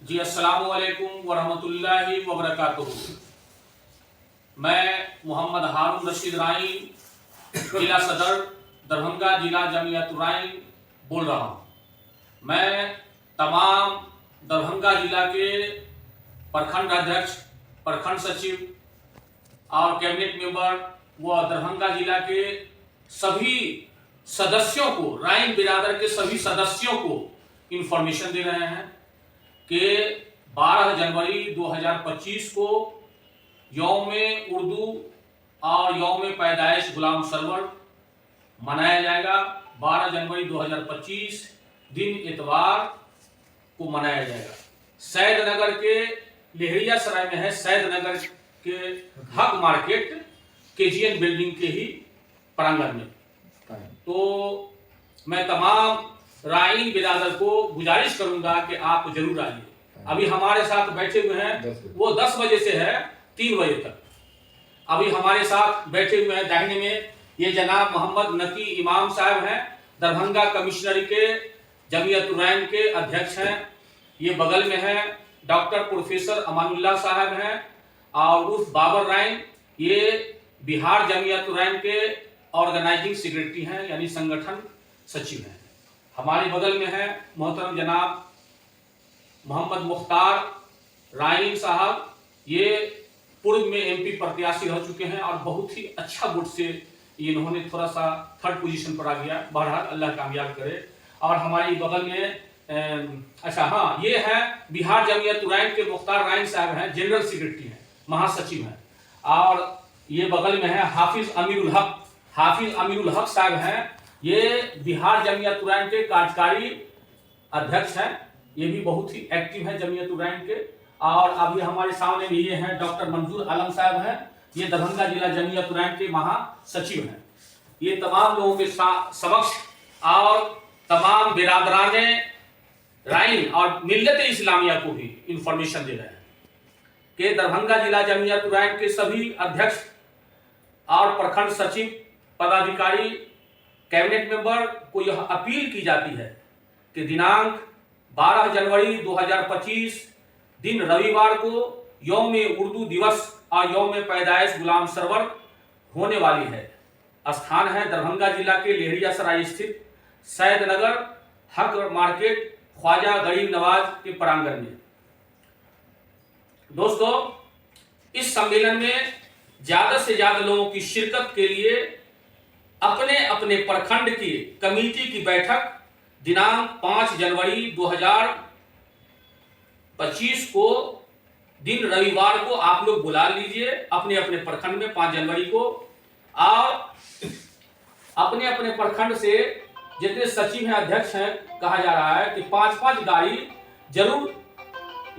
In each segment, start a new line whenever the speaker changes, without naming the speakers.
जी अस्सलामु अलैकुम वरहमतुल्लाहि वबरकातुहू। मैं मोहम्मद हारून रशीद राई, जिला सदर दरभंगा, जिला जमियत-उर-रहम बोल रहा हूँ। मैं तमाम दरभंगा जिला के प्रखंड अध्यक्ष, प्रखंड सचिव और कैबिनेट मेंबर व दरभंगा जिला के सभी सदस्यों को, राइन बिरादर के सभी सदस्यों को इंफॉर्मेशन दे रहे हैं कि 12 जनवरी 2025 को यौम उर्दू और यौम पैदाइश गुलाम सरवर मनाया जाएगा। 12 जनवरी 2025 दिन इतवार को मनाया जाएगा। सैदनगर के लेहरिया सराय में है, सैदनगर के हक मार्केट केजीएन बिल्डिंग के ही प्रांगण में। तो मैं तमाम राइन बिरादर को गुजारिश करूंगा कि आप जरूर आइए। अभी हमारे साथ बैठे हुए हैं, वो 10 बजे से है 3 बजे तक। अभी हमारे साथ बैठे हुए हैं दाहिने में ये जनाब मोहम्मद नकी इमाम साहब हैं, दरभंगा कमिश्नरी के जमियत-उर-रहम के अध्यक्ष हैं। ये बगल में है डॉक्टर प्रोफेसर अमानुल्लाह साहब हैं और उर्फ बाबर राइन, ये बिहार जमियत-उर-रहम के ऑर्गेनाइजिंग सेक्रेटरी हैं, यानी संगठन सचिव हैं। हमारे बगल में है मोहतरम जनाब मोहम्मद मुख्तार राइन साहब, ये पूर्व में एमपी प्रत्याशी रह चुके हैं और बहुत ही अच्छा वोट से इन्होंने थोड़ा सा 3rd पोजीशन पर आ गया। बहरहाल अल्लाह कामयाब करे। और हमारी बगल में ये है बिहार जमियत-उर-रहम के मुख्तार राइन साहब हैं, जनरल सेक्रेटरी हैं, महासचिव हैं। और ये बगल में है हाफिज अमीरुल हक साहब हैं, ये बिहार जमियत-उर-रहम के कार्यकारी अध्यक्ष हैं। ये भी बहुत ही एक्टिव है जमियत-उर-रहम के। और अभी हमारे सामने भी ये हैं डॉक्टर मंजूर आलम साहब हैं, ये दरभंगा जिला जमियत-उर-रहम के महासचिव हैं। ये तमाम लोगों के समक्ष और तमाम बिरादराने राइन और मिल्लत इस्लामिया को भी इंफॉर्मेशन दे रहे हैं कि दरभंगा जिला जमियत-उर-रहम के सभी अध्यक्ष और प्रखंड सचिव, पदाधिकारी, कैबिनेट मेंबर को यह अपील की जाती है कि दिनांक 12 जनवरी 2025 दिन रविवार को यौम उर्दू दिवस और यौम पैदाइश गुलाम सरवर होने वाली है। स्थान है दरभंगा जिला के लेहरिया सराय स्थित सैदनगर हक मार्केट ख्वाजा गरीब नवाज के प्रांगण में। दोस्तों, इस सम्मेलन में ज्यादा से ज्यादा लोगों की शिरकत के लिए अपने अपने प्रखंड की कमेटी की बैठक दिनांक 5 जनवरी 2025 को दिन रविवार को आप लोग बुला लीजिए अपने अपने प्रखंड में 5 जनवरी को। और अपने अपने प्रखंड से जितने सचिव हैं, अध्यक्ष हैं, कहा जा रहा है कि 5-5 गाड़ी जरूर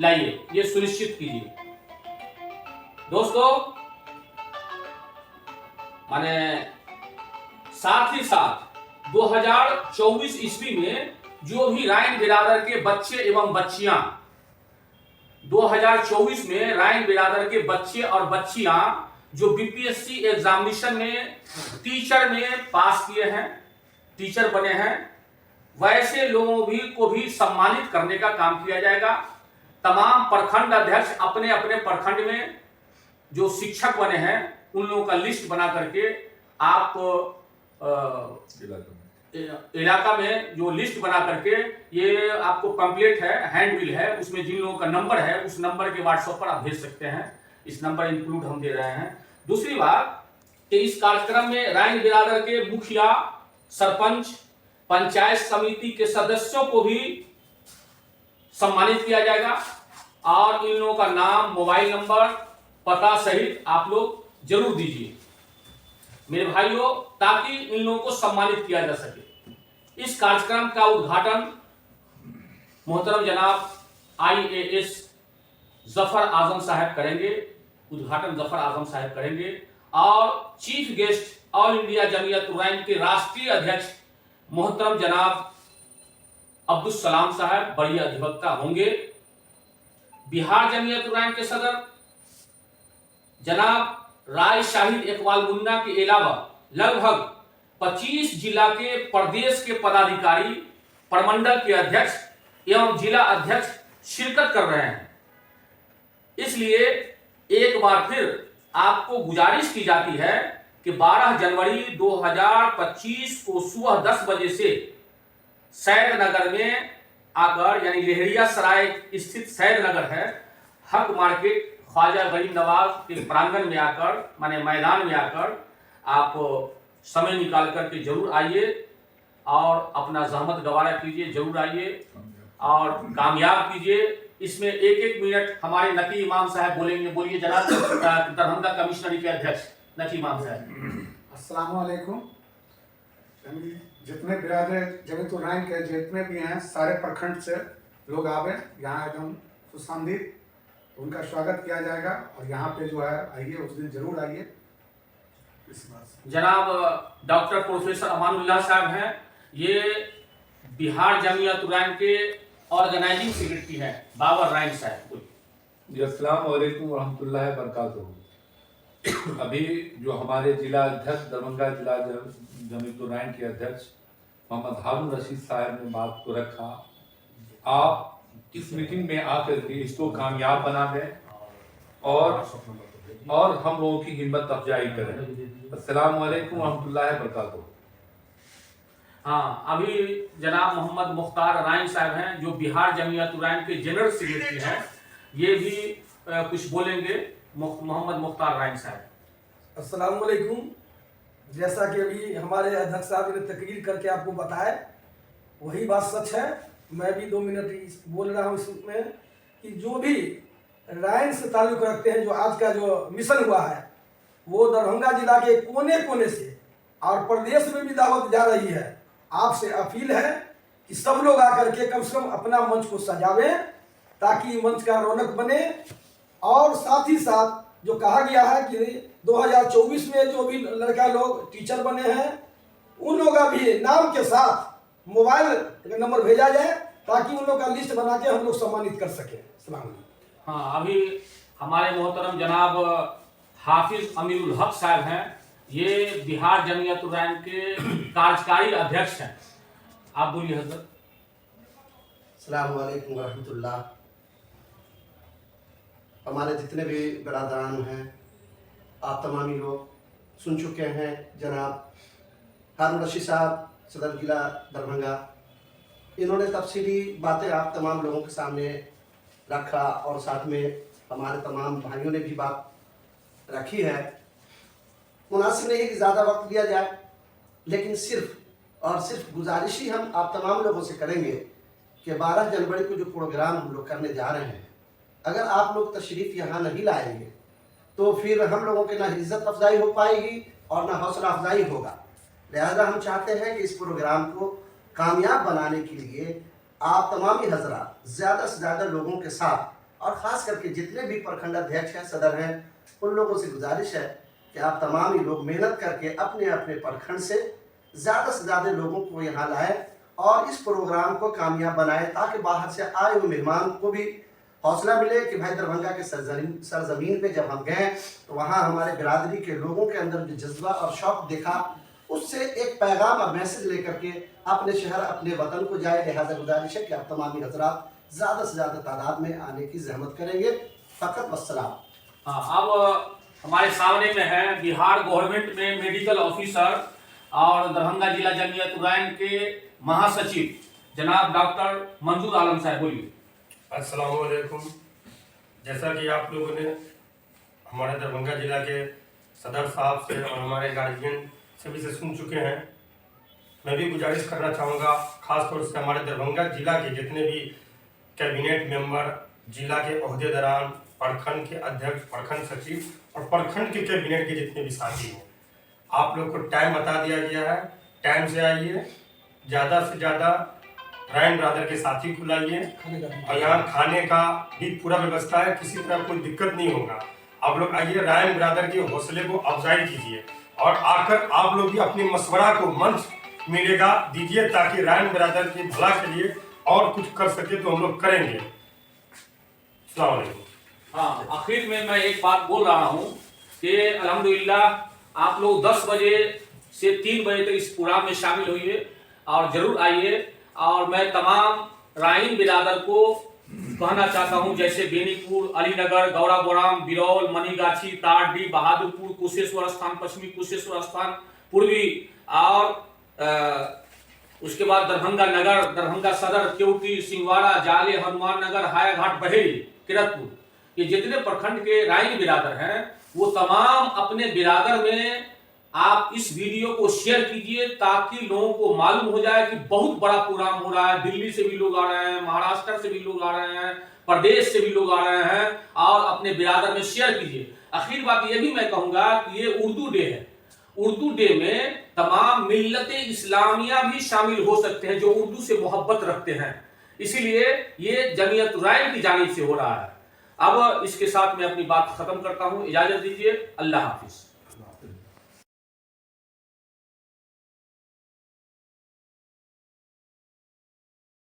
लाइए, ये सुनिश्चित कीजिए। दोस्तों, माने साथ ही साथ 2024 ईस्वी में जो भी राइन बिरादर के बच्चे एवं बच्चियां 2024 में राइन बिरादर के बच्चे और बच्चियां जो बीपीएससी एग्जामिनेशन में टीचर में पास किए हैं, टीचर बने हैं, वैसे लोगों को भी सम्मानित करने का काम किया जाएगा। तमाम प्रखंड अध्यक्ष अपने अपने प्रखंड में जो शिक्षक बने हैं उन लोगों का लिस्ट बना करके आप इलाका में जो लिस्ट बना करके, ये आपको पंपलेट है, हैंडबिल है, उसमें जिन लोगों का नंबर है उस नंबर के व्हाट्सएप पर आप भेज सकते हैं। इस नंबर इंक्लूड हम दे रहे हैं। दूसरी बात कि इस कार्यक्रम में राइन बिरादर के मुखिया, सरपंच, पंचायत समिति के सदस्यों को भी सम्मानित किया जाएगा और इन लोगों का नाम, मोबाइल नंबर, पता सहित आप लोग जरूर दीजिए मेरे भाइयों, ताकि इन लोगों को सम्मानित किया जा सके। इस कार्यक्रम का उद्घाटन मोहतरम जनाब IAS जफर आजम साहब करेंगे, और चीफ गेस्ट ऑल इंडिया जमियत-उर-रहम के राष्ट्रीय अध्यक्ष मोहतरम जनाब अब्दुल सलाम साहब बड़ी अधिवक्ता होंगे। बिहार जमियत-उर-रहम के सदर जनाब राय शाहिद इकबाल मुन्ना के अलावा लगभग 25 जिला के प्रदेश के पदाधिकारी, प्रमंडल के अध्यक्ष एवं जिला अध्यक्ष शिरकत कर रहे हैं। इसलिए एक बार फिर आपको गुजारिश की जाती है कि 12 जनवरी 2025 को सुबह 10 बजे से सैद नगर में आकर, यानी लेहरिया सराय स्थित सैद नगर है, हक मार्केट ख्वाजा गरीब नवाज के प्रांगण में आकर, माने मैदान में आकर आप समय निकाल करके जरूर आइए और अपना जहमत गवारा कीजिए, जरूर आइए और कामयाब कीजिए। इसमें एक एक मिनट हमारे नकी इमाम साहब बोलेंगे। बोलिए जनाब दरभंगा कमिश्नरी के अध्यक्ष नकी इमाम साहब।
अस्सलाम वालेकुम। जितने बिरादर जमीयतुर्रहमान के जितने भी हैं, सारे प्रखंड से लोग आवे यहाँ एकदम सुसंधित, उनका स्वागत किया जाएगा और यहाँ पे जो है आइए, उस दिन जरूर आइए।
जनाब डॉक्टर प्रोफेसर अमानुल्लाह साहब हैं, ये बिहार जमीयतुर्रहमान के ऑर्गेनाइजिंग सेक्रेटरी हैं। बाबर राइन साहब।
जी अस्सलाम वालेकुम रहमतुल्लाहि व बरकातहू। अभी जो हमारे जिला अध्यक्ष, दरभंगा जिला जमीयतुर्रहमान के अध्यक्ष मोहम्मद हारून रशीद साहब ने बात को रखा, आप इस मीटिंग में आकर के इसको कामयाब बना दें और हम लोगों की हिम्मत अफजाई करें। अस्सलाम वालेकुम रहमतुल्लाहि व बरकातहू।
हाँ, अभी जनाब मोहम्मद मुख्तार राइन साहब हैं, जो बिहार जमीयतुर्रहमान के जनरल सेक्रेटरी हैं, ये भी कुछ बोलेंगे। मोहम्मद मुख्तार राइन साहब।
अस्सलाम वालेकुम। जैसा कि अभी हमारे अध्यक्ष साहब ने तकरीर करके आपको बताया, वही बात सच है। मैं भी 2 मिनट बोल रहा हूँ इसमें कि जो भी राइन से ताल्लुक़ रखते हैं, जो आज का जो मिशन हुआ है वो दरभंगा जिला के कोने कोने से और प्रदेश में भी दावत जा रही है। आपसे अपील है कि सब लोग आकर के कम से कम अपना मंच को सजावें ताकि मंच का रौनक बने। और साथ ही साथ जो कहा गया है कि 2024 में जो भी लड़का लोग टीचर बने हैं, उन लोग का भी नाम के साथ मोबाइल नंबर भेजा जाए ताकि उन लोग का लिस्ट बना के हम लोग सम्मानित कर सकें। सलाम।
हाँ, अभी हमारे मोहतरम जनाब हाफिज अमीरुल हक साहब हैं, ये बिहार जमीयतुर्रहमान के कार्यकारी अध्यक्ष हैं। आप बोलिए हजरत।
अस्सलाम वालेकुम रहमतुल्लाह। हमारे जितने भी बिरादरान हैं, आप तमामी लोग सुन चुके हैं। जनाब हारून रशीद साहब सदर जिला दरभंगा, इन्होंने तफसीली बातें आप तमाम लोगों के सामने रखा और साथ में हमारे तमाम भाइयों ने भी बात रखी है। मुनासिब नहीं कि ज़्यादा वक्त दिया जाए, लेकिन सिर्फ और सिर्फ गुजारिश ही हम आप तमाम लोगों से करेंगे कि 12 जनवरी को जो प्रोग्राम हम लोग करने जा रहे हैं, अगर आप लोग तशरीफ़ यहाँ नहीं लाएंगे तो फिर हम लोगों के ना इज़्ज़त अफजाई हो पाएगी और ना हौसला अफजाई होगा। लिहाजा हम चाहते हैं कि इस प्रोग्राम को कामयाब बनाने के लिए आप तमामी हजरात ज़्यादा से ज़्यादा लोगों के साथ, और ख़ास करके जितने भी प्रखंड अध्यक्ष हैं, सदर हैं, उन लोगों से गुजारिश है कि आप तमाम ही लोग मेहनत करके अपने अपने प्रखंड से ज़्यादा लोगों को यहाँ लाएं और इस प्रोग्राम को कामयाब बनाएं, ताकि बाहर से आए हुए मेहमान को भी हौसला मिले कि भाई दरभंगा के सरजमीन पे जब हम गए तो वहाँ हमारे बिरादरी के लोगों के अंदर जो जज्बा और शौक़ देखा, उससे एक पैगाम और मैसेज लेकर के अपने शहर, अपने वतन को जाए। लिहाजा गुजारिश है कि आप तमामी हजरात ज़्यादा से ज़्यादा तादाद में आने की जहमत करेंगे। फ़कत वस्सलाम।
हाँ, अब हमारे सामने में है बिहार गवर्नमेंट में मेडिकल ऑफिसर और दरभंगा जिला जमीयतुर्रहमान के महासचिव जनाब डॉक्टर मंजूर आलम साहब। बोलिए।
अस्सलाम वालेकुम। जैसा कि आप लोगों ने हमारे दरभंगा जिला के सदर साहब से और हमारे गार्जियन सभी से सुन चुके हैं, मैं भी गुजारिश करना चाहूँगा ख़ास तौर से हमारे दरभंगा जिला के जितने भी कैबिनेट मेंबर, जिला के ओहदेदारान, प्रखंड के अध्यक्ष, प्रखंड सचिव और प्रखंड के कैबिनेट के जितने भी साथी हैं, आप लोग को टाइम बता दिया गया है। टाइम से आइए, ज़्यादा से ज़्यादा राइन ब्रादर के साथी को लाइए और यहाँ खाने का भी पूरा व्यवस्था है, किसी तरह कोई दिक्कत नहीं होगा। आप लोग आइए, राइन ब्रादर के हौसले को अफजाई कीजिए और आकर आप लोग भी अपने मशवरा को मंच मिलेगा दीजिए, ताकि राइन ब्रादर के भला के लिए और कुछ कर सके तो हम लोग करेंगे। अस्सलाम वालेकुम।
हाँ, आखिर में मैं एक बात बोल रहा हूँ कि अल्हम्दुलिल्लाह आप लोग 10 बजे से 3 बजे तक इस प्रोग्राम में शामिल होइए और ज़रूर आइए। और मैं तमाम राइन बिरादर को कहना चाहता हूं, जैसे बेनीपुर, अलीनगर, गौराबोराम, बिरौल, मनीगाछी, तारडी, बहादुरपुर, कुशेश्वर स्थान, पश्चिमी कुशेश्वर स्थान, पूर्वी और उसके बाद दरभंगा नगर, दरभंगा सदर, केवटी, सिंहवाड़ा, जाले, हनुमान नगर, हायाघाट, बहेड़ी, किरतपुर, ये जितने प्रखंड के राइन बिरादर हैं वो तमाम अपने बिरादर में आप इस वीडियो को शेयर कीजिए ताकि लोगों को मालूम हो जाए कि बहुत बड़ा प्रोग्राम हो रहा है। दिल्ली से भी लोग आ रहे हैं, महाराष्ट्र से भी लोग आ रहे हैं, प्रदेश से भी लोग आ रहे हैं, और अपने बिरादर में शेयर कीजिए। आखिर बात यह भी मैं कहूंगा कि ये उर्दू डे है। उर्दू डे में तमाम मिल्लते इस्लामिया भी शामिल हो सकते हैं जो उर्दू से मोहब्बत रखते हैं, इसीलिए ये जमीयत उर्राइन की जानिब से हो रहा है। अब इसके साथ मैं अपनी बात खत्म करता हूं, इजाजत दीजिए, अल्लाह हाफिज।